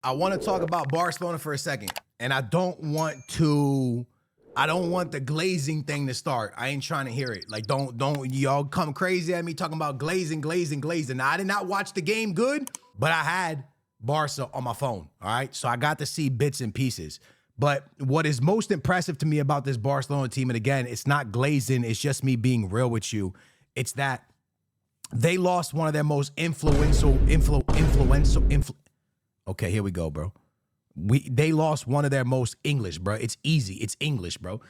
I want to talk about Barcelona for a second, and I don't want the glazing thing to start. I ain't trying to hear it. Like, don't y'all come crazy at me talking about glazing. Now, I did not watch the game good, but I had Barca on my phone, all right? So I got to see bits and pieces. But what is most impressive to me about this Barcelona team, and again, it's not glazing, it's just me being real with you, it's that they lost one of their most Okay, here we go, bro. They lost one of their most English, bro. It's easy. It's English, bro.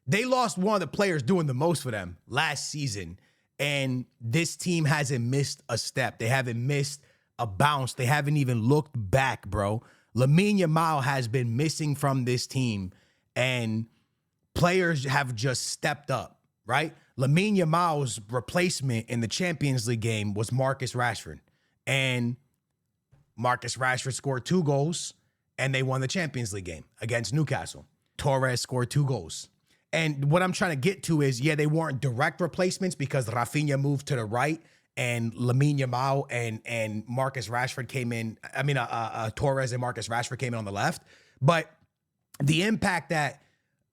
They lost one of the players doing the most for them last season, and this team hasn't missed a step. They haven't missed a bounce. They haven't even looked back, bro. LAMINE YAMAL has been missing from this team, and players have just stepped up, right? LAMINE YAMAL's replacement in the Champions League game was Marcus Rashford, and Marcus Rashford scored 2 goals, and they won the Champions League game against Newcastle. Torres scored 2 goals. And what I'm trying to get to is, yeah, they weren't direct replacements because Raphinha moved to the right, and LAMINE YAMAL and Marcus Rashford came in. I mean, Torres and Marcus Rashford came in on the left. But the impact that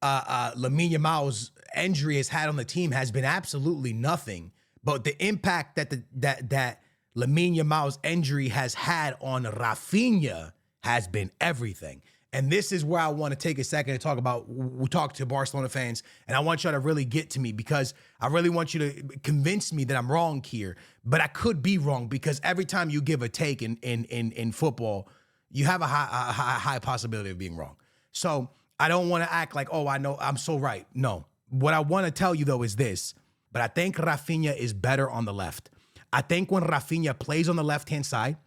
LAMINE YAMAL's injury has had on the team has been absolutely nothing. But the impact that LAMINE YAMAL's injury has had on Raphinha has been everything. And this is where I want to take a second to talk to Barcelona fans, and I want y'all to really get to me because I really want you to convince me that I'm wrong here, but I could be wrong because every time you give a take in football, you have a high possibility of being wrong. So I don't want to act like, oh, I know I'm so right. No, what I want to tell you though is this, but I think Raphinha is better on the left. I think when Raphinha plays on the left-hand side,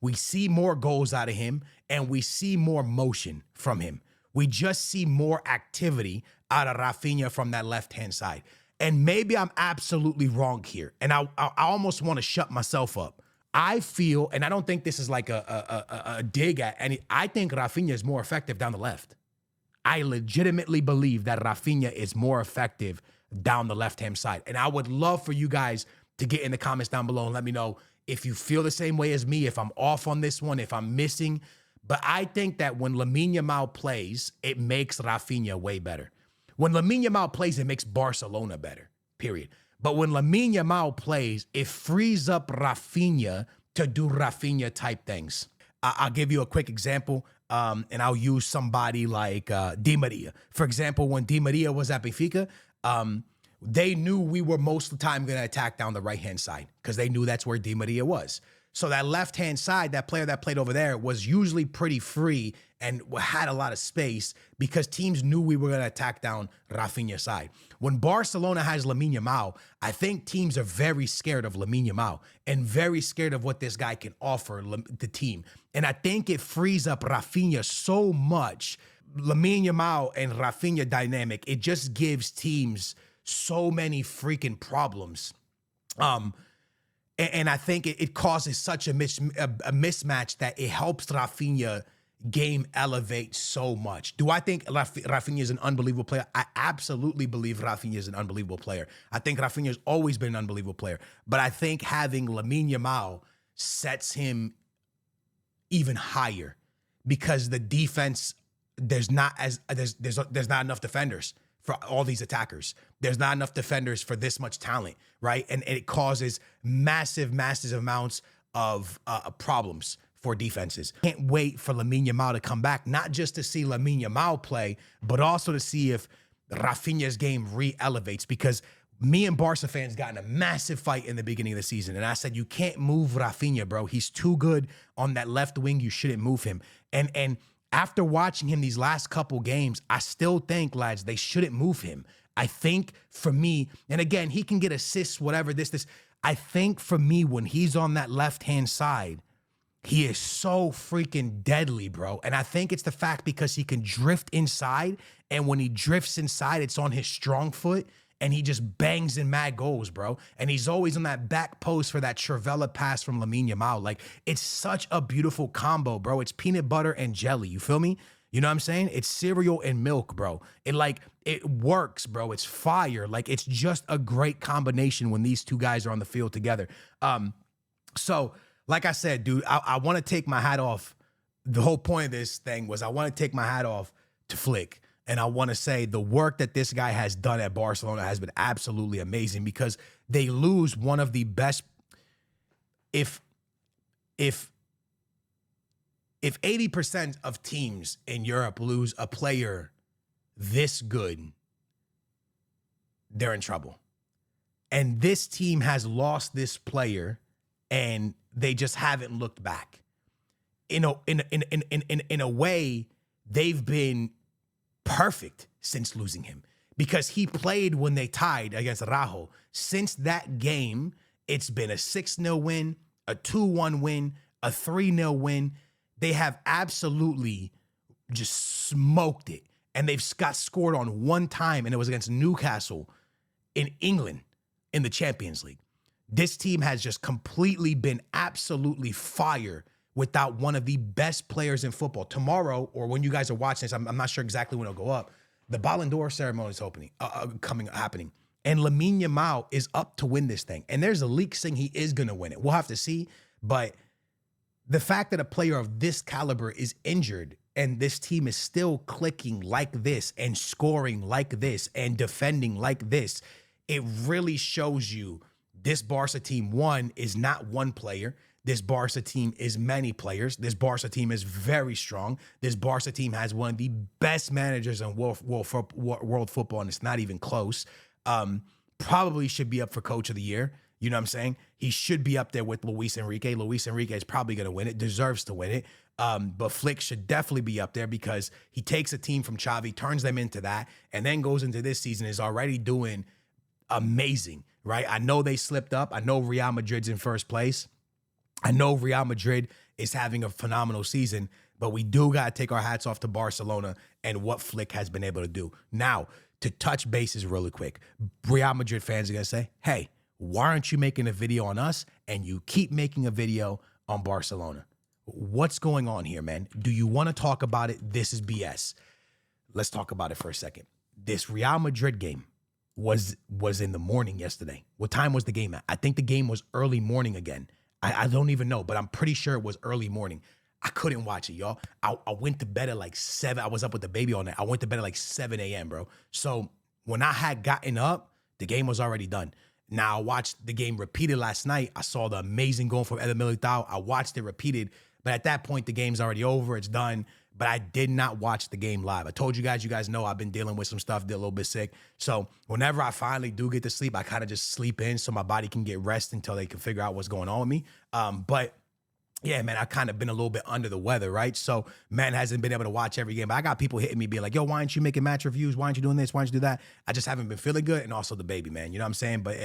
we see more goals out of him and we see more motion from him. We just see more activity out of Raphinha from that left-hand side. And maybe I'm absolutely wrong here. And I almost want to shut myself up. I feel, and I don't think this is like a dig at any, I think Raphinha is more effective down the left. I legitimately believe that Raphinha is more effective down the left-hand side. And I would love for you guys to get in the comments down below and let me know if you feel the same way as me, if I'm off on this one, if I'm missing. But I think that when LAMINE YAMAL plays, it makes Raphinha way better. When LAMINE YAMAL plays, it makes Barcelona better, period. But when LAMINE YAMAL plays, it frees up Raphinha to do Raphinha type things. I'll give you a quick example, and I'll use somebody like Di Maria. For example, when Di Maria was at Benfica, they knew we were most of the time going to attack down the right-hand side because they knew that's where Di Maria was. So that left-hand side, that player that played over there was usually pretty free and had a lot of space because teams knew we were going to attack down Raphinha's side. When Barcelona has LAMINE YAMAL, I think teams are very scared of LAMINE YAMAL and very scared of what this guy can offer the team. And I think it frees up Raphinha so much. LAMINE YAMAL and Raphinha dynamic, it just gives teams so many freaking problems. And I think it causes such a mismatch that it helps Raphinha game elevate so much. Do I think Raphinha is an unbelievable player? I absolutely believe Raphinha is an unbelievable player. I think Raphinha has always been an unbelievable player. But I think having LAMINE YAMAL sets him even higher because the defense, there's not enough defenders for all these attackers. There's not enough defenders for this much talent, right? And it causes massive amounts of problems for defenses. Can't wait for LAMINE YAMAL to come back, not just to see LAMINE YAMAL play, but also to see if Raphinha's game re-elevates, because me and Barca fans got in a massive fight in the beginning of the season, and I said, you can't move Raphinha, bro. He's too good on that left wing. You shouldn't move him. And after watching him these last couple games, I still think, lads, they shouldn't move him. I think for me, and again, he can get assists, whatever, this. I think for me, when he's on that left-hand side, he is so freaking deadly, bro. And I think it's the fact because he can drift inside, and when he drifts inside, it's on his strong foot, and he just bangs in mad goals, bro. And he's always on that back post for that Trivela pass from LAMINE YAMAL. Like, it's such a beautiful combo, bro. It's peanut butter and jelly. You feel me? You know what I'm saying? It's cereal and milk, bro. It works, bro. It's fire. Like, it's just a great combination when these two guys are on the field together. So like I said, dude, I want to take my hat off. The whole point of this thing was I want to take my hat off to Flick. And I want to say the work that this guy has done at Barcelona has been absolutely amazing because they lose one of the best. If 80% of teams in Europe lose a player this good, they're in trouble. And this team has lost this player and they just haven't looked back. In a way, they've been perfect since losing him because he played when they tied against Rajo. Since that game, it's been a 6-0 win, a 2-1 win, a 3-0 win. They have absolutely just smoked it. And they've got scored on one time, and it was against Newcastle in England in the Champions League. This team has just completely been absolutely fire without one of the best players in football. Tomorrow, or when you guys are watching this, I'm not sure exactly when it'll go up, the Ballon d'Or ceremony is happening. And LAMINE YAMAL is up to win this thing. And there's a leak saying he is going to win it. We'll have to see. But the fact that a player of this caliber is injured and this team is still clicking like this and scoring like this and defending like this, it really shows you this Barca team, one, is not one player. This Barca team is many players. This Barca team is very strong. This Barca team has one of the best managers in world football, and it's not even close. Probably should be up for coach of the year. You know what I'm saying? He should be up there with Luis Enrique. Luis Enrique is probably going to win it, deserves to win it. But Flick should definitely be up there because he takes a team from Xavi, turns them into that, and then goes into this season, is already doing amazing, right? I know they slipped up. I know Real Madrid's in first place. I know Real Madrid is having a phenomenal season, but we do got to take our hats off to Barcelona and what Flick has been able to do. Now, to touch bases really quick, Real Madrid fans are going to say, hey, why aren't you making a video on us and you keep making a video on Barcelona? What's going on here, man? Do you want to talk about it? This is BS. Let's talk about it for a second. This Real Madrid game was in the morning yesterday. What time was the game at? I think the game was early morning again. I don't even know, but I'm pretty sure it was early morning. I couldn't watch it, y'all. I went to bed at like 7. I was up with the baby all night. I went to bed at like 7 a.m., bro. So when I had gotten up, the game was already done. Now, I watched the game repeated last night. I saw the amazing goal from Eder Militao. I watched it repeated, but at that point, the game's already over. It's done. But I did not watch the game live. I told you guys know I've been dealing with some stuff, did a little bit sick. So whenever I finally do get to sleep, I kind of just sleep in so my body can get rest until they can figure out what's going on with me. But yeah, man, I kind of been a little bit under the weather, right? So man hasn't been able to watch every game. But I got people hitting me being like, yo, why aren't you making match reviews? Why aren't you doing this? Why aren't you do that? I just haven't been feeling good. And also the baby, man. You know what I'm saying? But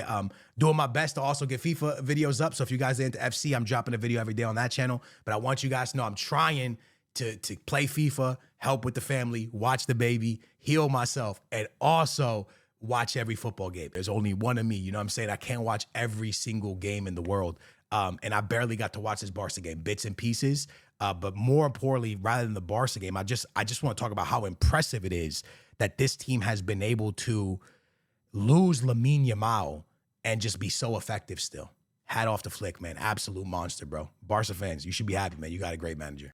doing my best to also get FIFA videos up. So if you guys are into FC, I'm dropping a video every day on that channel. But I want you guys to know I'm trying to play FIFA, help with the family, watch the baby, heal myself, and also watch every football game. There's only one of me, you know what I'm saying? I can't watch every single game in the world. And I barely got to watch this Barca game, bits and pieces. But more importantly, rather than the Barca game, I just want to talk about how impressive it is that this team has been able to lose LAMINE YAMAL and just be so effective still. Hat off to Flick, man. Absolute monster, bro. Barca fans, you should be happy, man. You got a great manager.